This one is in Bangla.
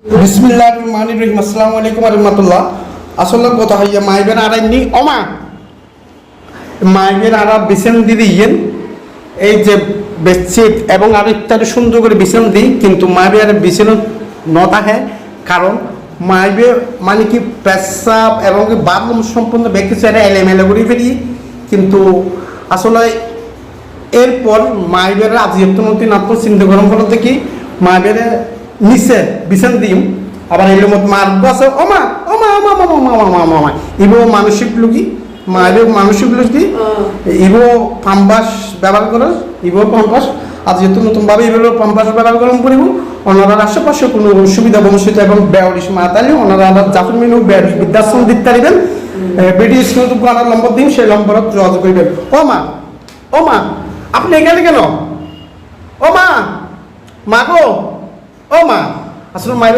বিসমিল্লাহির রহমানির রহিম। আসসালামু আলাইকুম ওয়া রাহমাতুল্লাহ। আসলে কথা হইয়া মাইবেন আরাইনি ওমা মাইবেন আরা বিছান দিয়েন এই যে বেডশিট এবং আর ইত্যাদি সুন্দর করে বিছান দিই, কিন্তু মাইবে আর বিছানো ন থাকে, কারণ মাইবে মানে কি পেশাব এবং বাথরুম সম্পূর্ণ ব্যক্তি চেয়ারে এলোমেলো করে ফেলি। কিন্তু আসলে এরপর মাইবের আজিয়ত্তনতি নাত্ম চিন্তা গরম ফল থেকে মাইবের নিচে বিছান দিম, আবার এর মধ্যে মারব আছে ওমা ওমা ওমা ওমা ওমা ওমা ওমা ওমা ইবো মানসিক লুকি মাইবে মানসিক লুকি ইবো পাম্পাস ব্যবহার করে, ইবো পাম্পাস আজ যেহেতু নতুনভাবে এগুলো পাম্পাস ব্যবহার গরম করিব। ওনারা আশেপাশে কোনো অসুবিধা বংশিত এবং বেয়ারিশ মাতালি ওনারা আবার জাফর মিনু বৃদ্ধাশ্রম দিতে পারিবেন। ব্রিটিশ কিন্তু আনার নম্বর দিন, সেই নম্বরত যোগাযোগ করিবেন। ও মা আপনি এখানে কেন? ও মা গো, ও মা আসলে মায়ের